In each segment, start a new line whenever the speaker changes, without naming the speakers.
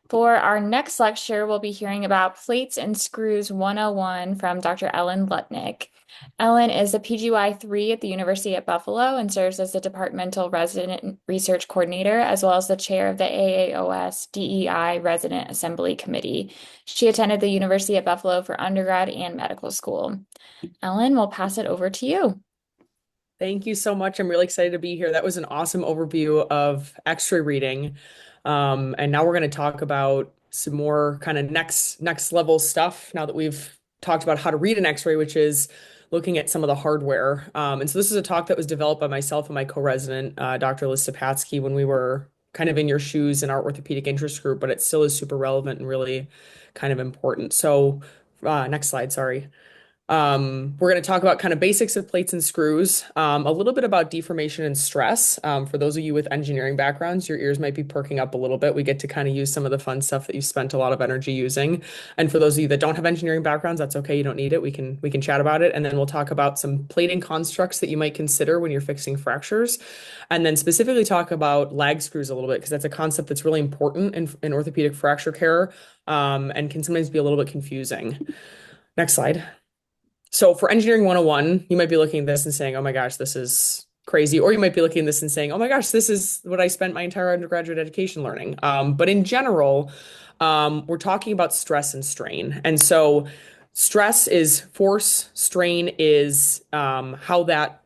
For our next lecture, we'll be hearing about Plates and Screws 101 from Dr. Ellen Lutnick. Ellen is a PGY3 at the University at Buffalo and serves as the Departmental Resident Research Coordinator, as well as the chair of the AAOS DEI Resident Assembly Committee. She attended the University at Buffalo for undergrad and medical school. Ellen, we'll pass it over to you.
Thank you so much. I'm really excited to be here. That was an awesome overview of X-ray reading. And now we're going to talk about some more kind of next level stuff now that we've talked about how to read an X-ray, which is looking at some of the hardware. And so this is a talk that was developed by myself and my co-resident, Dr. Liz Sapatsky, when we were kind of in your shoes in our orthopedic interest group, but it still is super relevant and really kind of important. So next slide, sorry. We're going to talk about kind of basics of plates and screws, a little bit about deformation and stress. For those of you with engineering backgrounds, your ears might be perking up a little bit. We get to kind of use some of the fun stuff that you spent a lot of energy using. And for those of you that don't have engineering backgrounds, that's okay. You don't need it. We can chat about it. And then we'll talk about some plating constructs that you might consider when you're fixing fractures. And then specifically talk about lag screws a little bit, because that's a concept that's really important in orthopedic fracture care, and can sometimes be a little bit confusing. Next slide. So for Engineering 101, you might be looking at this and saying, oh my gosh, this is crazy. Or you might be looking at this and saying, oh my gosh, this is what I spent my entire undergraduate education learning. But in general, we're talking about stress and strain. And so stress is force, strain is how that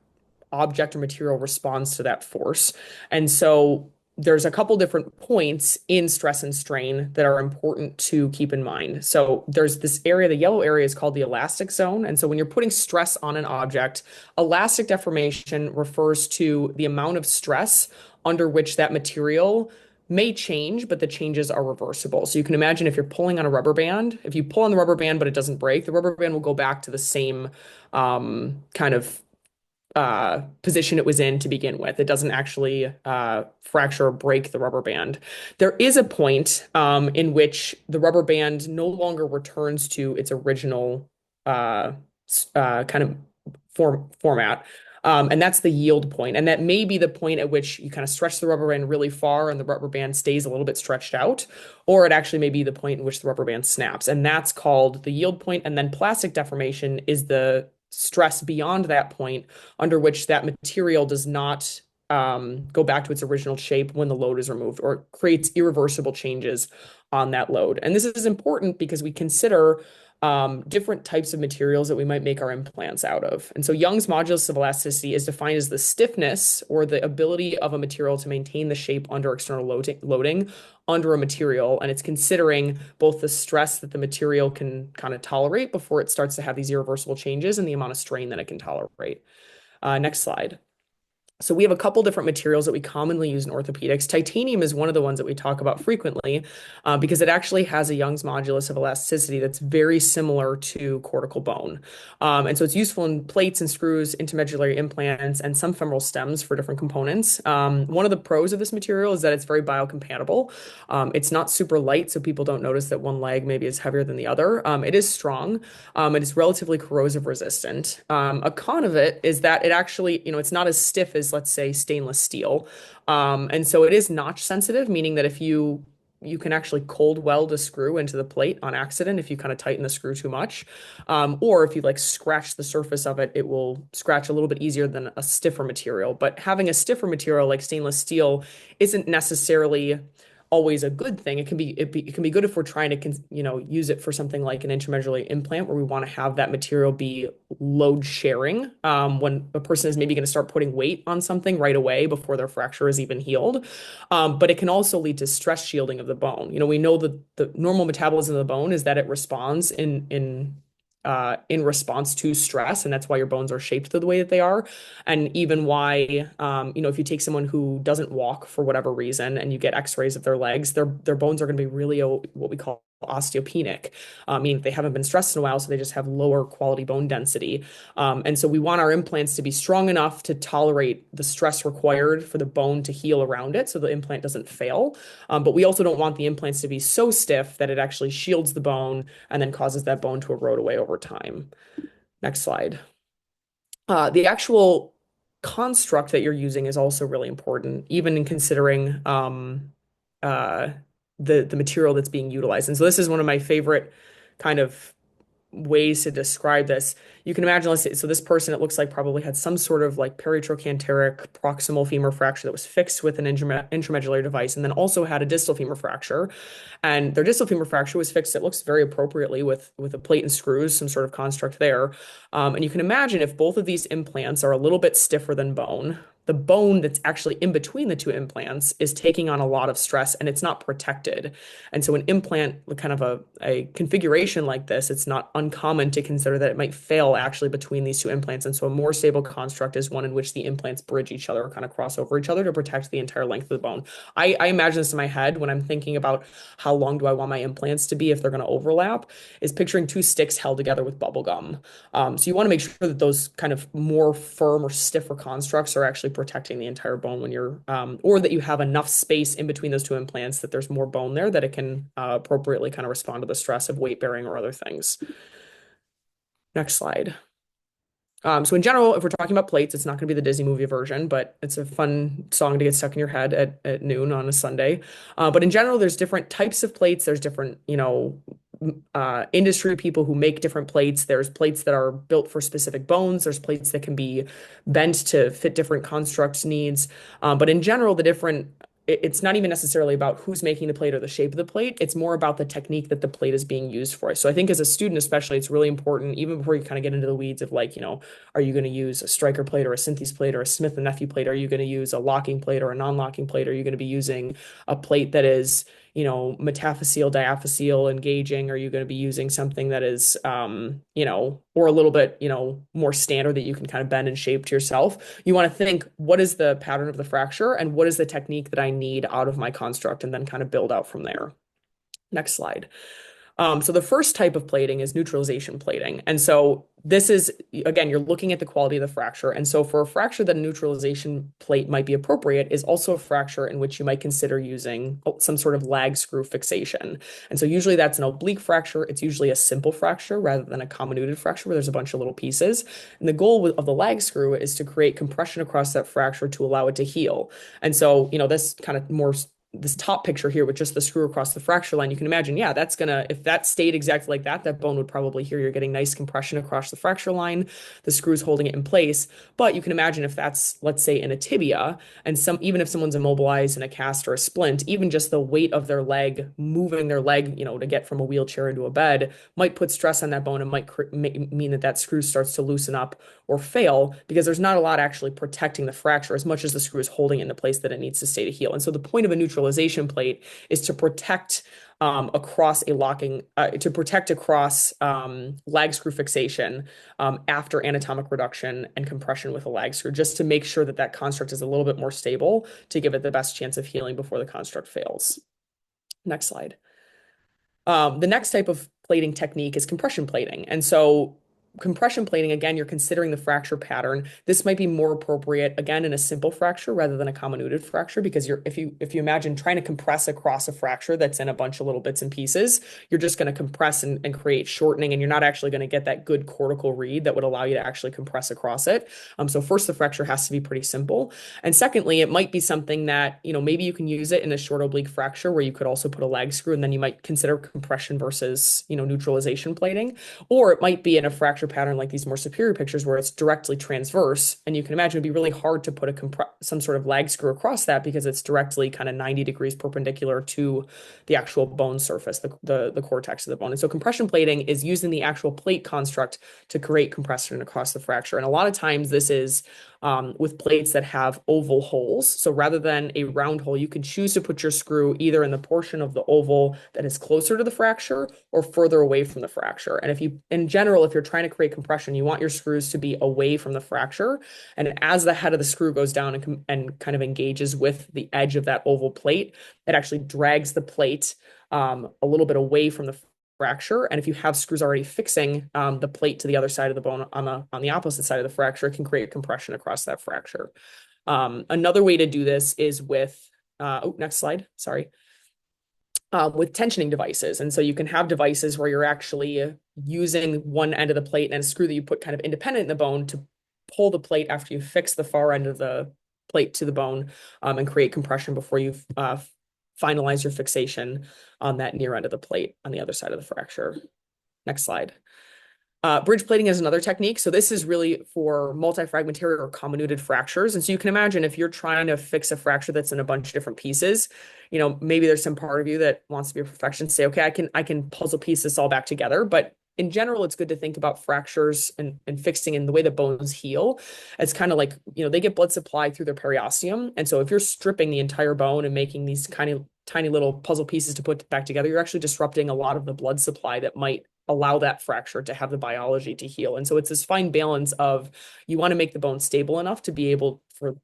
object or material responds to that force. And so there's a couple different points in stress and strain that are important to keep in mind. So there's this area, the yellow area is called the elastic zone. And so when you're putting stress on an object, elastic deformation refers to the amount of stress under which that material may change, but the changes are reversible. So you can imagine if you're pulling on a rubber band, if you pull on the rubber band but it doesn't break, the rubber band will go back to the same kind of position it was in to begin with. It doesn't actually fracture or break the rubber band. There is a point in which the rubber band no longer returns to its original kind of format. And that's the yield point. And that may be the point at which you kind of stretch the rubber band really far and the rubber band stays a little bit stretched out, or it actually may be the point in which the rubber band snaps. And that's called the yield point. And then plastic deformation is the stress beyond that point under which that material does not go back to its original shape when the load is removed, or creates irreversible changes on that load. And this is important because we consider different types of materials that we might make our implants out of. And so Young's modulus of elasticity is defined as the stiffness or the ability of a material to maintain the shape under external loading under a material. And it's considering both the stress that the material can kind of tolerate before it starts to have these irreversible changes and the amount of strain that it can tolerate. Next slide. So we have a couple different materials that we commonly use in orthopedics. Titanium is one of the ones that we talk about frequently because it actually has a Young's modulus of elasticity that's very similar to cortical bone. And so it's useful in plates and screws, intermedullary implants, and some femoral stems for different components. One of the pros of this material is that it's very biocompatible. It's not super light, so people don't notice that one leg maybe is heavier than the other. It is strong. It is relatively corrosive resistant. A con of it is that it actually, it's not as stiff as, let's say, stainless steel. And so it is notch sensitive, meaning that if you can actually cold weld a screw into the plate on accident if you kind of tighten the screw too much. Or if you like scratch the surface of it, it will scratch a little bit easier than a stiffer material. But having a stiffer material like stainless steel isn't necessarily always a good thing. It can be good if we're trying to use it for something like an intramedullary implant where we want to have that material be load sharing when a person is maybe going to start putting weight on something right away before their fracture is even healed. But it can also lead to stress shielding of the bone. We know that the normal metabolism of the bone is that it responds in response to stress, and that's why your bones are shaped the way that they are. And even why, if you take someone who doesn't walk for whatever reason and you get x-rays of their legs, their bones are going to be really what we call osteopenic, meaning they haven't been stressed in a while, so they just have lower quality bone density. And so we want our implants to be strong enough to tolerate the stress required for the bone to heal around it so the implant doesn't fail. But we also don't want the implants to be so stiff that it actually shields the bone and then causes that bone to erode away over time. Next slide. The actual construct that you're using is also really important, even in considering the material that's being utilized. And so this is one of my favorite kind of ways to describe this. You can imagine, let's say, so this person, it looks like probably had some sort of like peritrochanteric proximal femur fracture that was fixed with an intramedullary device, and then also had a distal femur fracture. And their distal femur fracture was fixed, it looks very appropriately with a plate and screws, some sort of construct there. And you can imagine if both of these implants are a little bit stiffer than bone, the bone that's actually in between the two implants is taking on a lot of stress and it's not protected. And so an implant, kind of a configuration like this, it's not uncommon to consider that it might fail actually between these two implants. And so a more stable construct is one in which the implants bridge each other, or kind of cross over each other to protect the entire length of the bone. I imagine this in my head when I'm thinking about how long do I want my implants to be if they're going to overlap, is picturing two sticks held together with bubble gum. So you want to make sure that those kind of more firm or stiffer constructs are actually protecting the entire bone when you're, or that you have enough space in between those two implants that there's more bone there that it can appropriately kind of respond to the stress of weight bearing or other things. Next slide. So in general, if we're talking about plates, it's not going to be the Disney movie version, but it's a fun song to get stuck in your head at noon on a Sunday. But in general, there's different types of plates. There's different, industry people who make different plates. There's plates that are built for specific bones. There's plates that can be bent to fit different construct needs. But in general, it's not even necessarily about who's making the plate or the shape of the plate. It's more about the technique that the plate is being used for. So I think as a student, especially, it's really important, even before you kind of get into the weeds of like, are you going to use a striker plate or a Synthes plate or a Smith and Nephew plate? Are you going to use a locking plate or a non-locking plate? Are you going to be using a plate that is, metaphyseal, diaphyseal engaging? Are you going to be using something that is, or a little bit, more standard that you can kind of bend and shape to yourself? You want to think, what is the pattern of the fracture and what is the technique that I need out of my construct, and then kind of build out from there. Next slide. So the first type of plating is neutralization plating. And so this is, again, you're looking at the quality of the fracture. And so for a fracture that a neutralization plate might be appropriate is also a fracture in which you might consider using some sort of lag screw fixation. And so usually that's an oblique fracture. It's usually a simple fracture rather than a comminuted fracture where there's a bunch of little pieces. And the goal of the lag screw is to create compression across that fracture to allow it to heal. And so, this kind of more this top picture here with just the screw across the fracture line, you can imagine, yeah, that's gonna, if that stayed exactly like that, that bone would probably here, you're getting nice compression across the fracture line, the screw's holding it in place. But you can imagine if that's, let's say, in a tibia, and even if someone's immobilized in a cast or a splint, even just the weight of their leg, moving their leg, to get from a wheelchair into a bed, might put stress on that bone and might mean that that screw starts to loosen up or fail because there's not a lot actually protecting the fracture as much as the screw is holding it in the place that it needs to stay to heal. And so the point of a neutralization plate is to protect across lag screw fixation after anatomic reduction and compression with a lag screw, just to make sure that that construct is a little bit more stable to give it the best chance of healing before the construct fails. Next slide. The next type of plating technique is compression plating. And so compression plating, again, you're considering the fracture pattern. This might be more appropriate, again, in a simple fracture rather than a comminuted fracture, because if you imagine trying to compress across a fracture that's in a bunch of little bits and pieces, you're just going to compress and create shortening, and you're not actually going to get that good cortical read that would allow you to actually compress across it. So first, the fracture has to be pretty simple. And secondly, it might be something that, maybe you can use it in a short oblique fracture where you could also put a lag screw, and then you might consider compression versus, neutralization plating. Or it might be in a fracture pattern like these more superior pictures where it's directly transverse. And you can imagine it'd be really hard to put some sort of lag screw across that because it's directly kind of 90 degrees perpendicular to the actual bone surface, the cortex of the bone. And so compression plating is using the actual plate construct to create compression across the fracture. And a lot of times this is with plates that have oval holes. So rather than a round hole, you can choose to put your screw either in the portion of the oval that is closer to the fracture or further away from the fracture. And in general, if you're trying to create compression, you want your screws to be away from the fracture. And as the head of the screw goes down and kind of engages with the edge of that oval plate, it actually drags the plate a little bit away from the fracture. And if you have screws already fixing the plate to the other side of the bone on the opposite side of the fracture, it can create compression across that fracture. Another way to do this is with, next slide, sorry, with tensioning devices. And so you can have devices where you're actually using one end of the plate and a screw that you put kind of independent in the bone to pull the plate after you fix the far end of the plate to the bone and create compression before you finalize your fixation on that near end of the plate on the other side of the fracture. Next slide. Bridge plating is another technique. So this is really for multifragmentary or comminuted fractures. And so you can imagine if you're trying to fix a fracture that's in a bunch of different pieces, maybe there's some part of you that wants to be a perfectionist, say, okay, I can puzzle piece this all back together. But in general, it's good to think about fractures and fixing and the way the bones heal. It's kind of like, they get blood supply through their periosteum. And so if you're stripping the entire bone and making these kind of tiny little puzzle pieces to put back together, you're actually disrupting a lot of the blood supply that might allow that fracture to have the biology to heal. And so it's this fine balance of you want to make the bone stable enough to be able to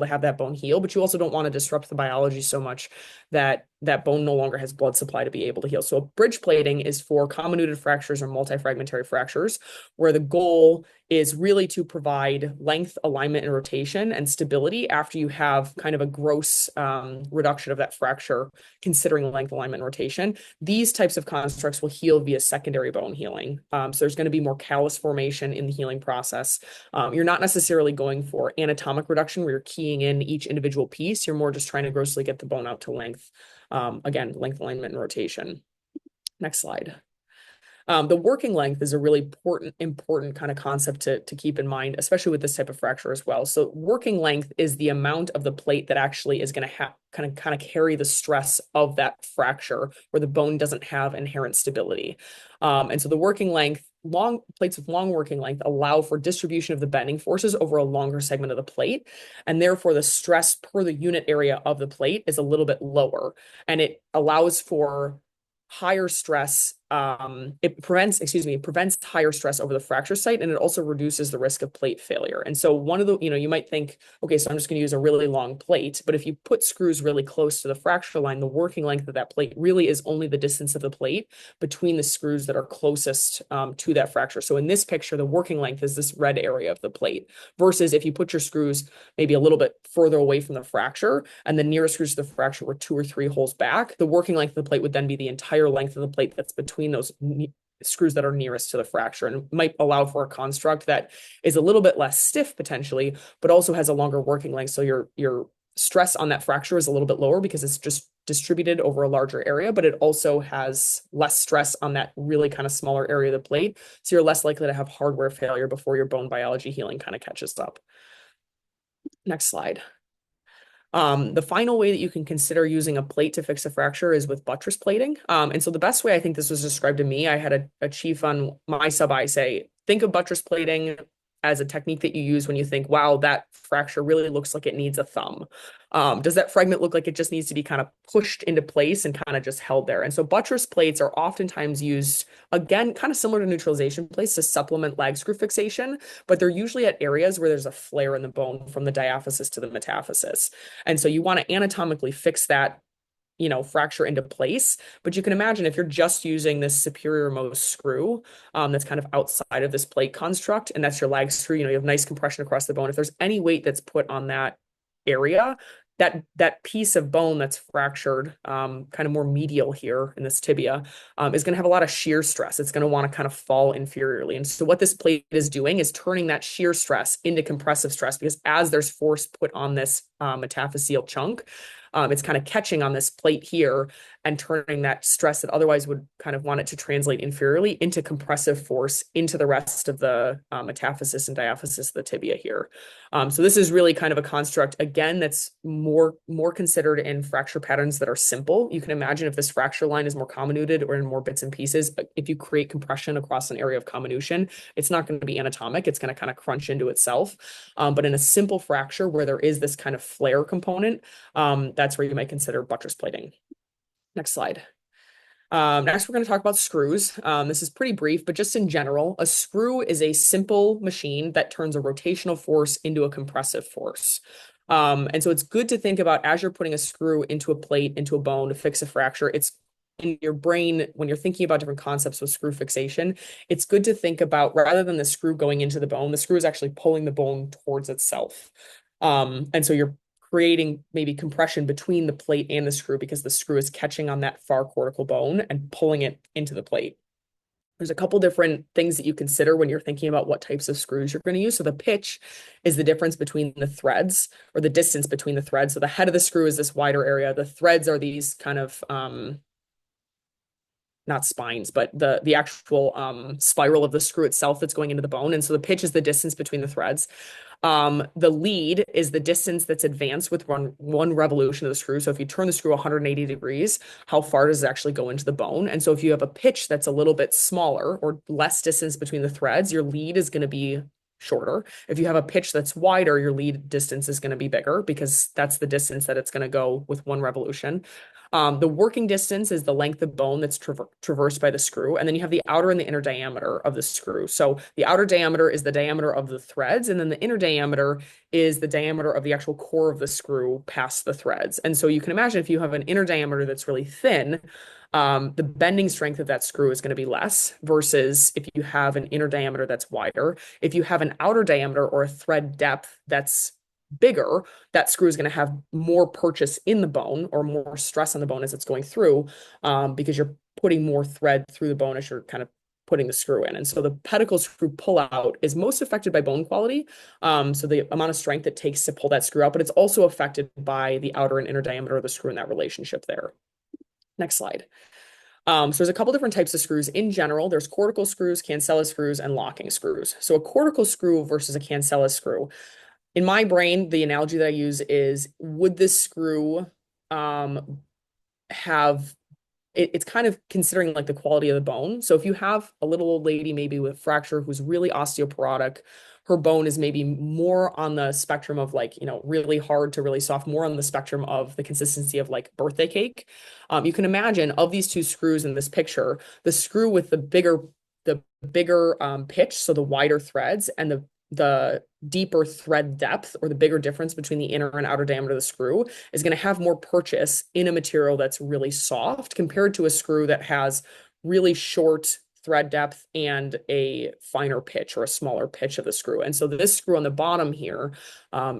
have that bone heal, but you also don't want to disrupt the biology so much that that bone no longer has blood supply to be able to heal. So bridge plating is for comminuted fractures or multifragmentary fractures, where the goal is really to provide length, alignment, and rotation and stability after you have kind of a gross reduction of that fracture, considering length, alignment, and rotation. These types of constructs will heal via secondary bone healing. So there's going to be more callus formation in the healing process. You're not necessarily going for anatomic reduction where you're keying in each individual piece. You're more just trying to grossly get the bone out to length. Again, length, alignment, and rotation. Next slide. The working length is a really important kind of concept to keep in mind, especially with this type of fracture as well. So working length is the amount of the plate that actually is going to kind of carry the stress of that fracture where the bone doesn't have inherent stability. And so the working length, long plates with long working length allow for distribution of the bending forces over a longer segment of the plate. And therefore the stress per the unit area of the plate is a little bit lower. And it allows for higher stress. It prevents higher stress over the fracture site, and it also reduces the risk of plate failure. And so one of the, you might think, okay, so I'm just going to use a really long plate, but if you put screws really close to the fracture line, the working length of that plate really is only the distance of the plate between the screws that are closest to that fracture. So in this picture, the working length is this red area of the plate, versus if you put your screws maybe a little bit further away from the fracture and the nearest screws to the fracture were 2 or 3 holes back, the working length of the plate would then be the entire length of the plate that's between those screws that are nearest to the fracture, and might allow for a construct that is a little bit less stiff potentially, but also has a longer working length. So your stress on that fracture is a little bit lower because it's just distributed over a larger area, but it also has less stress on that really kind of smaller area of the plate. So you're less likely to have hardware failure before your bone biology healing kind of catches up. Next slide. The final way that you can consider using a plate to fix a fracture is with buttress plating. And so the best way I think this was described to me, I had a chief on my sub-I say, think of buttress plating as a technique that you use when you think, wow, that fracture really looks like it needs a thumb. Does that fragment look like it just needs to be kind of pushed into place and kind of just held there? And so buttress plates are oftentimes used, again, kind of similar to neutralization plates to supplement lag screw fixation, but they're usually at areas where there's a flare in the bone from the diaphysis to the metaphysis. And so you want to anatomically fix that fracture into place. But you can imagine if you're just using this superior most screw that's kind of outside of this plate construct, and that's your lag screw, you have nice compression across the bone. If there's any weight that's put on that area, that piece of bone that's fractured, kind of more medial here in this tibia, is going to have a lot of shear stress. It's going to want to kind of fall inferiorly. And so what this plate is doing is turning that shear stress into compressive stress, because as there's force put on this metaphyseal chunk, it's kind of catching on this plate here and turning that stress that otherwise would kind of want it to translate inferiorly into compressive force into the rest of the metaphysis and diaphysis of the tibia here. So this is really kind of a construct, again, that's more considered in fracture patterns that are simple. You can imagine if this fracture line is more comminuted or in more bits and pieces, if you create compression across an area of comminution, it's not going to be anatomic. It's going to kind of crunch into itself. But in a simple fracture where there is this kind of flare component, that's where you might consider buttress plating. Next slide. Next, we're going to talk about screws. This is pretty brief, but just in general, a screw is a simple machine that turns a rotational force into a compressive force. And so it's good to think about as you're putting a screw into a plate, into a bone to fix a fracture, it's in your brain, when you're thinking about different concepts with screw fixation, it's good to think about, rather than the screw going into the bone, the screw is actually pulling the bone towards itself. And so you're creating maybe compression between the plate and the screw because the screw is catching on that far cortical bone and pulling it into the plate. There's a couple different things that you consider when you're thinking about what types of screws you're going to use. So the pitch is the difference between the threads or the distance between the threads. So the head of the screw is this wider area. The threads are these kind of not spines, but the actual spiral of the screw itself that's going into the bone. And so the pitch is the distance between the threads. The lead is the distance that's advanced with one revolution of the screw. So if you turn the screw 180 degrees, how far does it actually go into the bone? And so if you have a pitch that's a little bit smaller or less distance between the threads, your lead is going to be shorter. If you have a pitch that's wider, your lead distance is going to be bigger because that's the distance that it's going to go with one revolution. The working distance is the length of bone that's traversed by the screw. And then you have the outer and the inner diameter of the screw. So the outer diameter is the diameter of the threads, and then the inner diameter is the diameter of the actual core of the screw past the threads. And so you can imagine if you have an inner diameter that's really thin, the bending strength of that screw is going to be less versus if you have an inner diameter that's wider. If you have an outer diameter or a thread depth that's bigger, that screw is going to have more purchase in the bone or more stress on the bone as it's going through, because you're putting more thread through the bone as you're kind of putting the screw in. And so the pedicle screw pullout is most affected by bone quality. So the amount of strength it takes to pull that screw out, but it's also affected by the outer and inner diameter of the screw in that relationship there. Next slide. So there's a couple different types of screws. In general, there's cortical screws, cancellous screws, and locking screws. So a cortical screw versus a cancellous screw. In my brain, the analogy that I use is, would this screw have it's kind of considering like the quality of the bone. So if you have a little old lady maybe with a fracture who's really osteoporotic, her bone is maybe more on the spectrum of like, really hard to really soft, more on the spectrum of the consistency of like birthday cake. You can imagine of these two screws in this picture, the screw with the bigger pitch, so the wider threads, and the deeper thread depth or the bigger difference between the inner and outer diameter of the screw is going to have more purchase in a material that's really soft compared to a screw that has really short thread depth and a finer pitch or a smaller pitch of the screw. And so this screw on the bottom here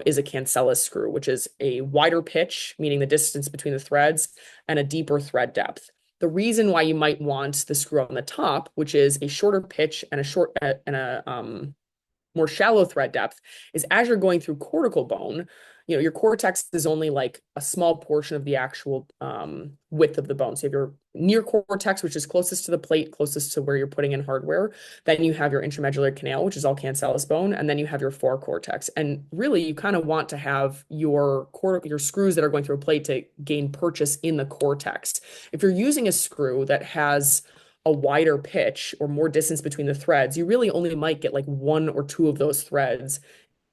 is a cancellous screw, which is a wider pitch, meaning the distance between the threads, and a deeper thread depth. The reason why you might want the screw on the top, which is a shorter pitch and a more shallow thread depth, is as you're going through cortical bone, your cortex is only like a small portion of the actual width of the bone. So if you're near cortex, which is closest to the plate, closest to where you're putting in hardware, then you have your intramedullary canal, which is all cancellous bone, and then you have your forecortex. And really, you kind of want to have your screws that are going through a plate to gain purchase in the cortex. If you're using a screw that has a wider pitch or more distance between the threads, you really only might get like one or two of those threads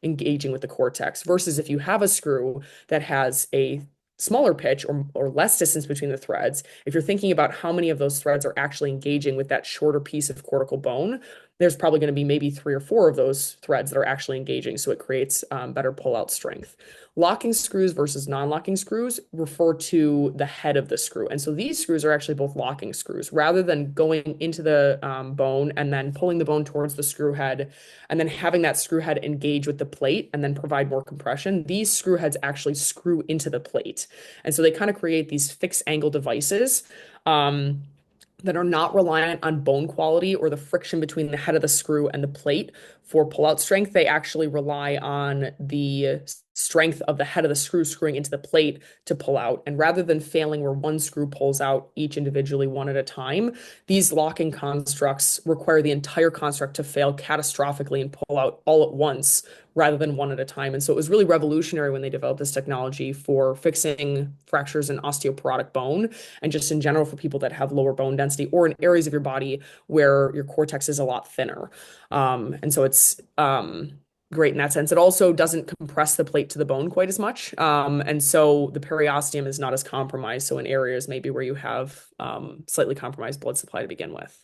engaging with the cortex versus if you have a screw that has a smaller pitch or less distance between the threads, if you're thinking about how many of those threads are actually engaging with that shorter piece of cortical bone, there's probably going to be maybe 3 or 4 of those threads that are actually engaging. So it creates better pull-out strength. Locking screws versus non-locking screws refer to the head of the screw. And so these screws are actually both locking screws. Rather than going into the bone and then pulling the bone towards the screw head and then having that screw head engage with the plate and then provide more compression, these screw heads actually screw into the plate. And so they kind of create these fixed angle devices that are not reliant on bone quality or the friction between the head of the screw and the plate for pullout strength. They actually rely on the strength of the head of the screw screwing into the plate to pull out. And rather than failing where one screw pulls out each individually one at a time, these locking constructs require the entire construct to fail catastrophically and pull out all at once rather than one at a time. And so it was really revolutionary when they developed this technology for fixing fractures in osteoporotic bone and just in general for people that have lower bone density or in areas of your body where your cortex is a lot thinner. And so it's great in that sense. It also doesn't compress the plate to the bone quite as much. And so the periosteum is not as compromised. So in areas maybe where you have slightly compromised blood supply to begin with.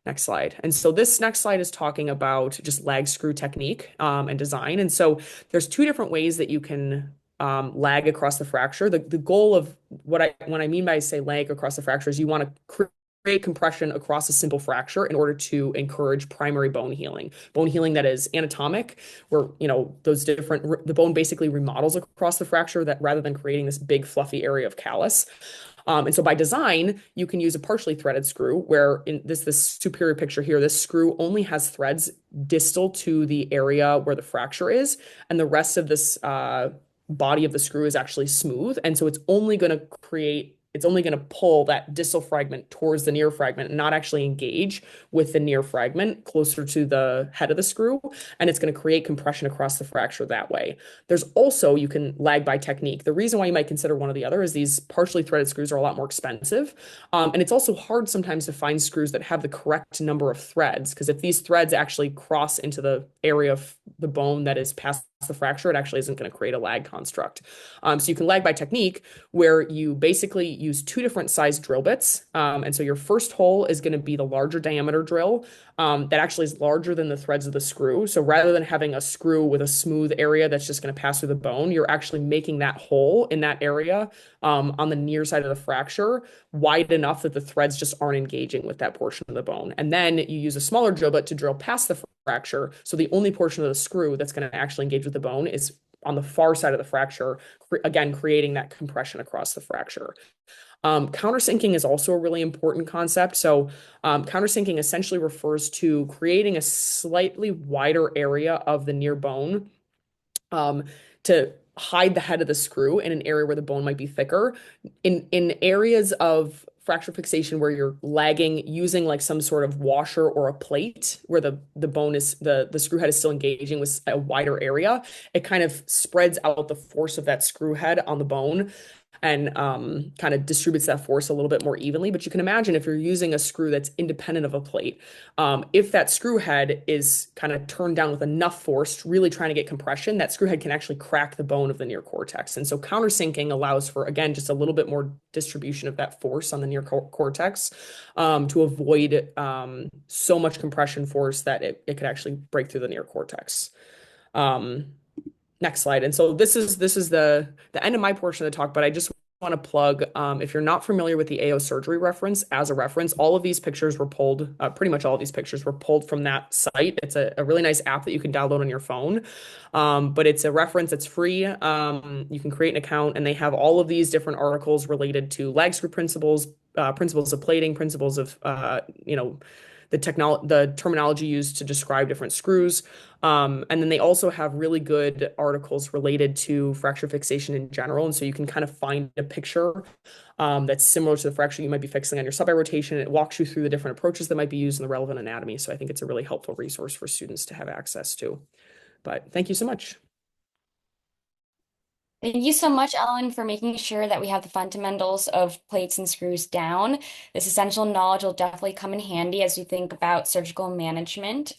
Next slide. And so this next slide is talking about just lag screw technique and design. And so there's 2 different ways that you can lag across the fracture. The goal of when I mean by say lag across the fracture is you want to create compression across a simple fracture in order to encourage primary bone healing that is anatomic, where the bone basically remodels across the fracture that rather than creating this big fluffy area of callus. And so by design, you can use a partially threaded screw where in this superior picture here, this screw only has threads distal to the area where the fracture is, and the rest of this body of the screw is actually smooth. And so it's only going to pull that distal fragment towards the near fragment and not actually engage with the near fragment closer to the head of the screw. And it's going to create compression across the fracture that way. There's also, you can lag by technique. The reason why you might consider one or the other is these partially threaded screws are a lot more expensive. And it's also hard sometimes to find screws that have the correct number of threads, because if these threads actually cross into the area of the bone that is past the fracture, it actually isn't going to create a lag construct. So you can lag by technique where you basically use two different size drill bits. And so your first hole is going to be the larger diameter drill that actually is larger than the threads of the screw. So rather than having a screw with a smooth area that's just going to pass through the bone, you're actually making that hole in that area on the near side of the fracture wide enough that the threads just aren't engaging with that portion of the bone. And then you use a smaller drill bit to drill past the fracture. So the only portion of the screw that's going to actually engage with the bone is on the far side of the fracture, again, creating that compression across the fracture. Countersinking is also a really important concept. So, countersinking essentially refers to creating a slightly wider area of the near bone to hide the head of the screw in an area where the bone might be thicker. In areas of fracture fixation where you're lagging using like some sort of washer or a plate where the bone is the screw head is still engaging with a wider area, it kind of spreads out the force of that screw head on the bone and kind of distributes that force a little bit more evenly. But you can imagine if you're using a screw that's independent of a plate, if that screw head is kind of turned down with enough force, really trying to get compression, that screw head can actually crack the bone of the near cortex. And so countersinking allows for, again, just a little bit more distribution of that force on the near cortex to avoid so much compression force that it could actually break through the near cortex. Um, Next slide. And so this is the end of my portion of the talk, but I just want to plug, if you're not familiar with the AO surgery reference as a reference, all of these pictures were pulled, pretty much all of these pictures were pulled from that site. It's a really nice app that you can download on your phone. But it's a reference, it's free. You can create an account and they have all of these different articles related to lag screw principles, principles of plating, principles of, the terminology used to describe different screws. And then they also have really good articles related to fracture fixation in general. And so you can kind of find a picture that's similar to the fracture you might be fixing on your sub-rotation. It walks you through the different approaches that might be used in the relevant anatomy. So I think it's a really helpful resource for students to have access to. But thank you so much.
Thank you so much, Ellen, for making sure that we have the fundamentals of plates and screws down. This essential knowledge will definitely come in handy as we think about surgical management.